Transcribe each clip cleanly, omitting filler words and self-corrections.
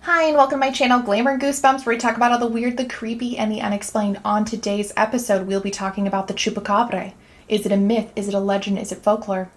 Hi and welcome to my channel Glamour and Goosebumps, where we talk about all the weird, the creepy, and the unexplained. On today's episode, we'll be talking about the Chupacabra. Is it a myth? Is it a legend? Is it folklore?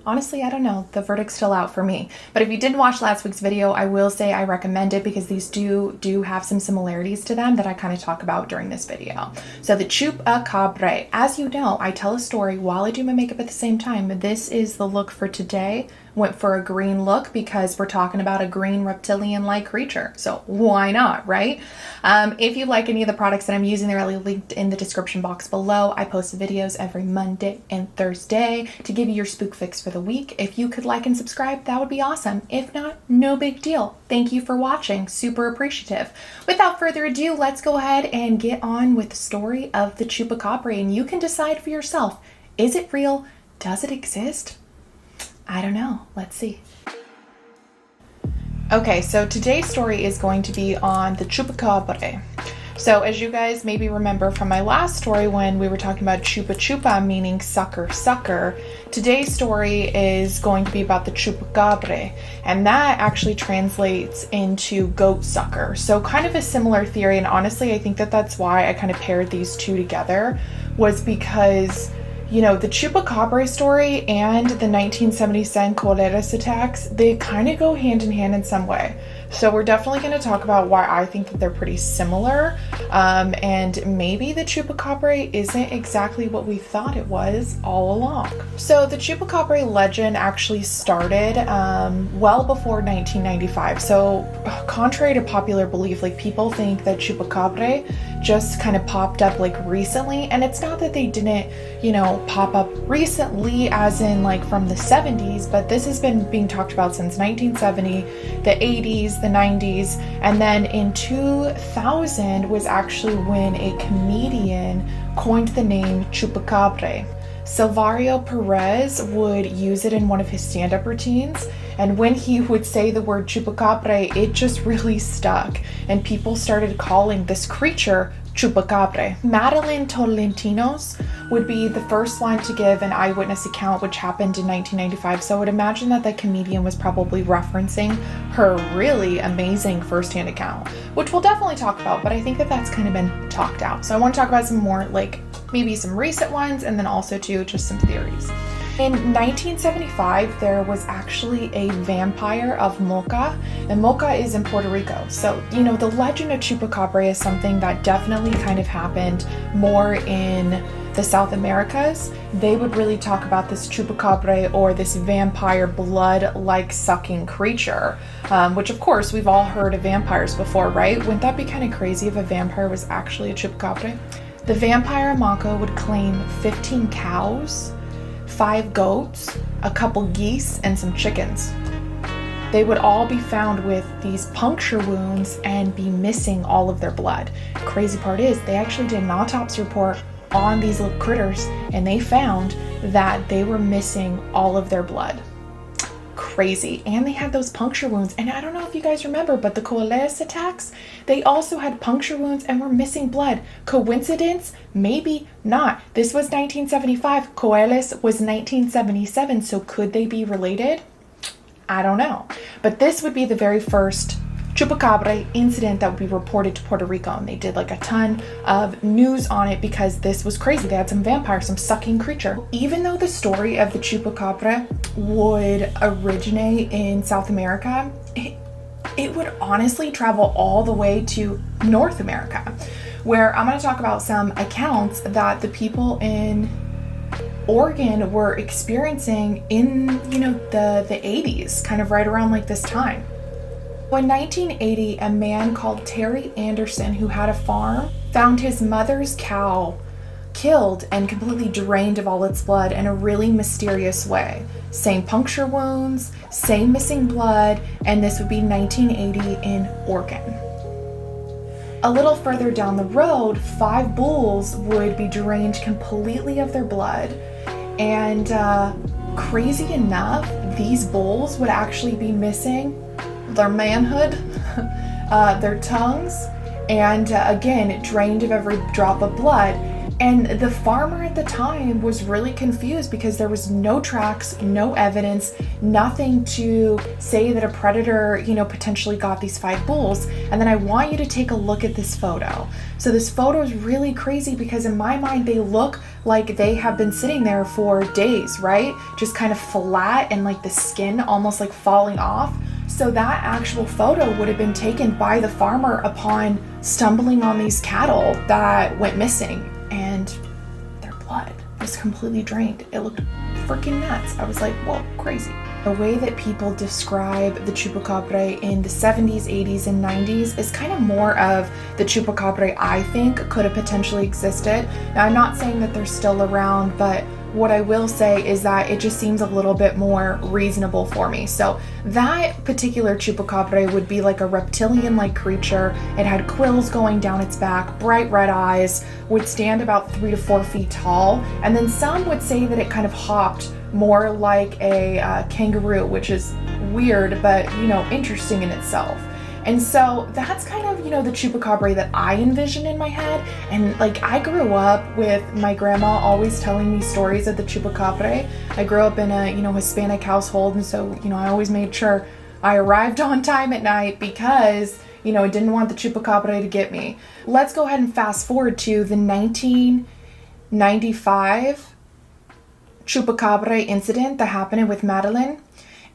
Honestly, I don't know. The verdict's still out for me. But if you didn't watch last week's video, I will say I recommend it because these do have some similarities to them that I kind of talk about during this video. So the Chupacabra, as you know, I tell a story while I do my makeup at the same time. This is the look for today. Went for a green look because we're talking about a green reptilian-like creature. So why not, right? If you like any of the products that I'm using, they're linked in the description box below. I post videos every Monday and Thursday to give you your spook fix for the week. If you could like and subscribe, that would be awesome. If not, no big deal. Thank you for watching. Super appreciative. Without further ado, let's go ahead and get on with the story of the Chupacabra, and you can decide for yourself. Is it real? Does it exist? I don't know. Let's see. Okay, so today's story is going to be on the Chupacabra. So as you guys maybe remember from my last story when we were talking about chupa chupa, meaning sucker sucker, today's story is going to be about the Chupacabra, and that actually translates into goat sucker. So kind of a similar theory, and honestly I think that that's why I kind of paired these two together, was because you know, the Chupacabra story and the 1977 Cakeless attacks, they kind of go hand in hand in some way. So we're definitely going to talk about why I think that they're pretty similar, and maybe the Chupacabra isn't exactly what we thought it was all along. So the Chupacabra legend actually started well before 1995. So contrary to popular belief, like people think that Chupacabra just kind of popped up like recently, and it's not that they didn't, you know, pop up recently as in like from the 70s, but this has been being talked about since 1970, the 80s, the 90s, and then in 2000 was actually when a comedian coined the name Chupacabra. Silverio Perez would use it in one of his stand-up routines, and when he would say the word Chupacabra, it just really stuck, and people started calling this creature Chupacabra. Madeline Tolentinos would be the first one to give an eyewitness account, which happened in 1995. So I would imagine that the comedian was probably referencing her really amazing firsthand account, which we'll definitely talk about, but I think that that's kind of been talked out. So I want to talk about some more, like maybe some recent ones, and then also too just some theories. In 1975, there was actually a vampire of Mocha, and Mocha is in Puerto Rico. So, you know, the legend of Chupacabra is something that definitely kind of happened more in the South Americas. They would really talk about this Chupacabra, or this vampire blood-like sucking creature, which of course we've all heard of vampires before, right? Wouldn't that be kind of crazy if a vampire was actually a Chupacabra? The vampire Mocha would claim 15 cows, 5 goats, a couple geese, and some chickens. They would all be found with these puncture wounds and be missing all of their blood. Crazy part is they actually did an autopsy report on these little critters, and they found that they were missing all of their blood. Crazy. And they had those puncture wounds, and I don't know if you guys remember, but the Cakeless attacks, they also had puncture wounds and were missing blood. Coincidence? Maybe not. This was 1975. Cakeless was 1977, so could they be related? I don't know. But this would be the very first Chupacabra incident that would be reported to Puerto Rico, and they did like a ton of news on it because this was crazy. They had some vampire, some sucking creature. Even though the story of the Chupacabra would originate in South America, it would honestly travel all the way to North America, where I'm going to talk about some accounts that the people in Oregon were experiencing in, you know, the 80s, kind of right around like this time. In 1980, a man called Terry Anderson, who had a farm, found his mother's cow killed and completely drained of all its blood in a really mysterious way. Same puncture wounds, same missing blood, and this would be 1980 in Oregon. A little further down the road, 5 bulls would be drained completely of their blood, and crazy enough, these bulls would actually be missing their manhood, their tongues, and again, drained of every drop of blood. And the farmer at the time was really confused because there was no tracks, no evidence, nothing to say that a predator, you know, potentially got these 5 bulls. And then I want you to take a look at this photo. So this photo is really crazy because in my mind, they look like they have been sitting there for days, right? Just kind of flat and like the skin almost like falling off. So that actual photo would have been taken by the farmer upon stumbling on these cattle that went missing. And their blood was completely drained. It looked freaking nuts. I was like, whoa, crazy. The way that people describe the Chupacabra in the 70s, 80s, and 90s is kind of more of the Chupacabra I think could have potentially existed. Now, I'm not saying that they're still around, but what I will say is that it just seems a little bit more reasonable for me. So that particular Chupacabra would be like a reptilian-like creature. It had quills going down its back, bright red eyes, would stand about 3 to 4 feet tall, and then some would say that it kind of hopped more like a kangaroo, which is weird, but, you know, interesting in itself. And so that's kind of, you know, the Chupacabra that I envision in my head. And like, I grew up with my grandma always telling me stories of the Chupacabra. I grew up in a, you know, Hispanic household. And so, you know, I always made sure I arrived on time at night because, you know, I didn't want the Chupacabra to get me. Let's go ahead and fast forward to the 1995 Chupacabra incident that happened with Madeline.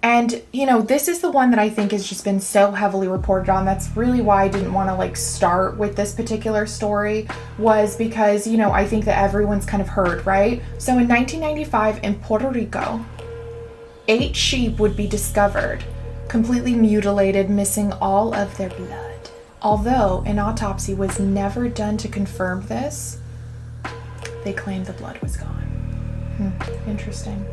And, you know, this is the one that I think has just been so heavily reported on. That's really why I didn't want to like start with this particular story, was because, you know, I think that everyone's kind of heard, right? So in 1995 in Puerto Rico, 8 sheep would be discovered, completely mutilated, missing all of their blood. Although an autopsy was never done to confirm this, they claimed the blood was gone. Interesting.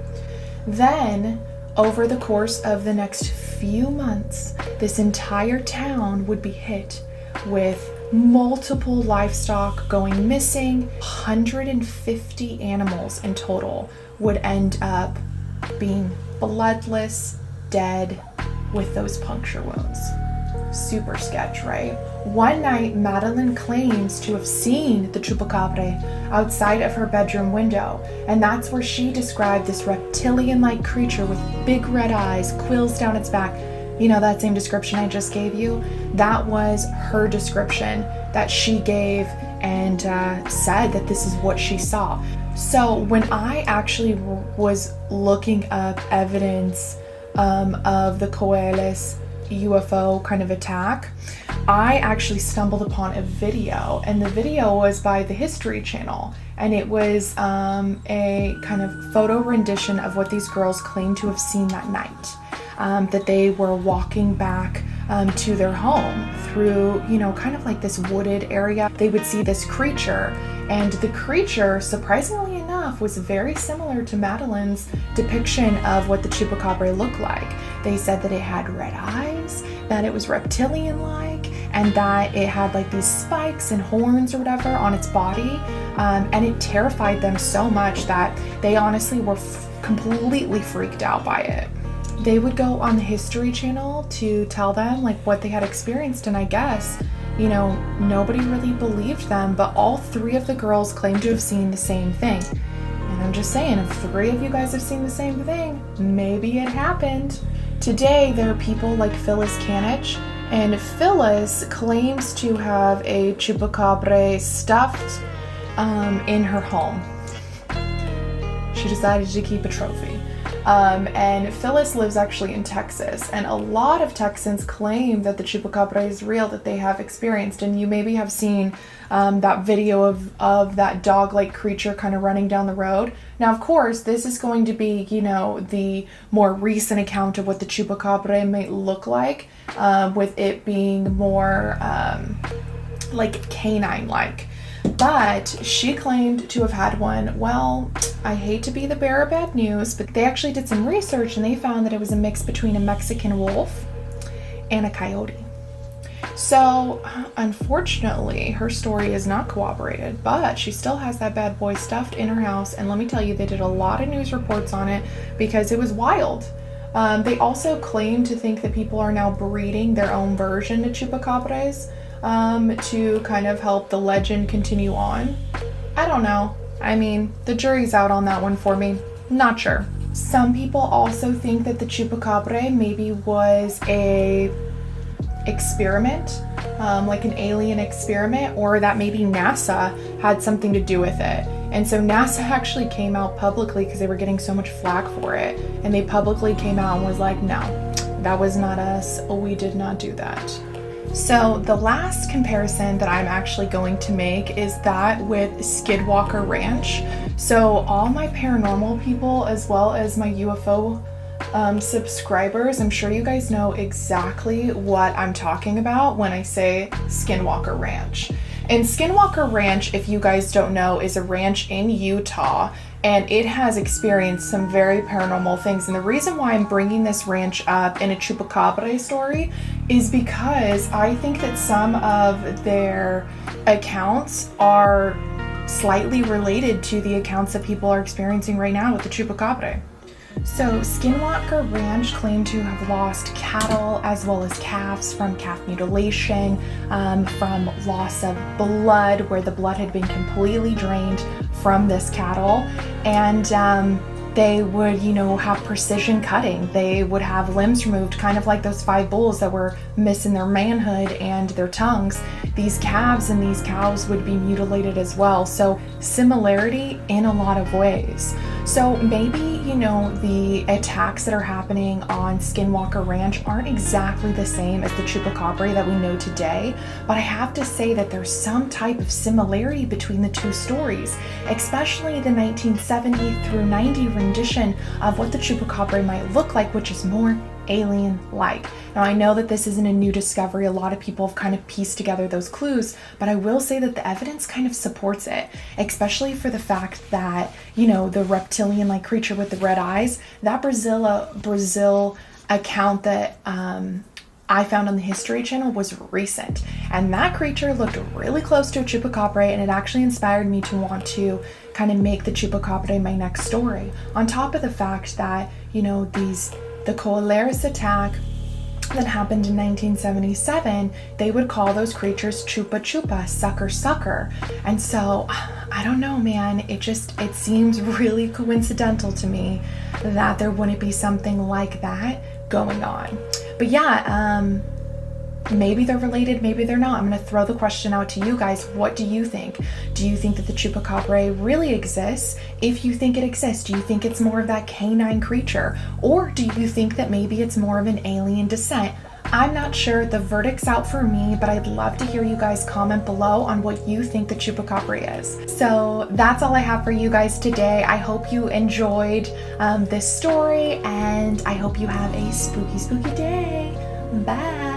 Then, over the course of the next few months, this entire town would be hit with multiple livestock going missing. 150 animals in total would end up being bloodless, dead, with those puncture wounds. Super sketch, right? One night, Madeline claims to have seen the Chupacabra outside of her bedroom window, and that's where she described this reptilian-like creature with big red eyes, quills down its back. You know, that same description I just gave you? That was her description that she gave and said that this is what she saw. So when I actually was looking up evidence of the Cakeless UFO kind of attack, I actually stumbled upon a video, and the video was by the History Channel, and it was a kind of photo rendition of what these girls claimed to have seen that night, that they were walking back to their home through, you know, kind of like this wooded area. They would see this creature, and the creature, surprisingly enough, was very similar to Madeline's depiction of what the Chupacabra looked like. They said that it had red eyes, that it was reptilian-like, and that it had like these spikes and horns or whatever on its body, and it terrified them so much that they honestly were completely freaked out by it. They would go on the History Channel to tell them like what they had experienced, and I guess, you know, nobody really believed them, but all 3 of the girls claimed to have seen the same thing. And I'm just saying, if 3 of you guys have seen the same thing, maybe it happened. Today, there are people like Phyllis Canich, and Phyllis claims to have a Chupacabra stuffed in her home. She decided to keep a trophy. And Phyllis lives actually in Texas, and a lot of Texans claim that the Chupacabra is real, that they have experienced, and you maybe have seen that video of that dog-like creature kind of running down the road. Now, of course, this is going to be, you know, the more recent account of what the Chupacabra might look like, with it being more like canine-like. But she claimed to have had one. Well, I hate to be the bearer of bad news, but they actually did some research and they found that it was a mix between a Mexican wolf and a coyote. So, unfortunately, her story is not corroborated, but she still has that bad boy stuffed in her house. And let me tell you, they did a lot of news reports on it because it was wild. They also claim to think that people are now breeding their own version of Chupacabras to kind of help the legend continue on. I don't know. I mean, the jury's out on that one for me. Not sure. Some people also think that the Chupacabra maybe was a experiment, like an alien experiment, or that maybe NASA had something to do with it. And so NASA actually came out publicly because they were getting so much flack for it. And they publicly came out and was like, no, that was not us. We did not do that. So the last comparison that I'm actually going to make is that with Skinwalker Ranch. So all my paranormal people, as well as my UFO subscribers, I'm sure you guys know exactly what I'm talking about when I say Skinwalker Ranch. And Skinwalker Ranch, if you guys don't know, is a ranch in Utah, and it has experienced some very paranormal things. And the reason why I'm bringing this ranch up in a Chupacabra story is because I think that some of their accounts are slightly related to the accounts that people are experiencing right now with the Chupacabra. So Skinwalker Ranch claimed to have lost cattle as well as calves from calf mutilation, from loss of blood, where the blood had been completely drained from this cattle. And they would, have precision cutting. They would have limbs removed, kind of like those 5 bulls that were missing their manhood and their tongues. These calves and these cows would be mutilated as well. So similarity in a lot of ways. So maybe, the attacks that are happening on Skinwalker Ranch aren't exactly the same as the Chupacabra that we know today, but I have to say that there's some type of similarity between the two stories, especially the 1970 through 90 rendition of what the Chupacabra might look like, which is more alien-like. Now, I know that this isn't a new discovery. A lot of people have kind of pieced together those clues, but I will say that the evidence kind of supports it, especially for the fact that, the reptilian-like creature with the red eyes, that Brazil account that I found on the History Channel was recent, and that creature looked really close to a Chupacabra, and it actually inspired me to want to kind of make the Chupacabra my next story. On top of the fact that, the Cakeless attack that happened in 1977, they would call those creatures chupa chupa, sucker sucker. And so, I don't know, man, it seems really coincidental to me that there wouldn't be something like that going on. But yeah, maybe they're related, maybe they're not. I'm going to throw the question out to you guys. What do you think? Do you think that the Chupacabra really exists? If you think it exists, do you think it's more of that canine creature? Or do you think that maybe it's more of an alien descent? I'm not sure. The verdict's out for me, but I'd love to hear you guys comment below on what you think the Chupacabra is. So that's all I have for you guys today. I hope you enjoyed this story, and I hope you have a spooky, spooky day. Bye.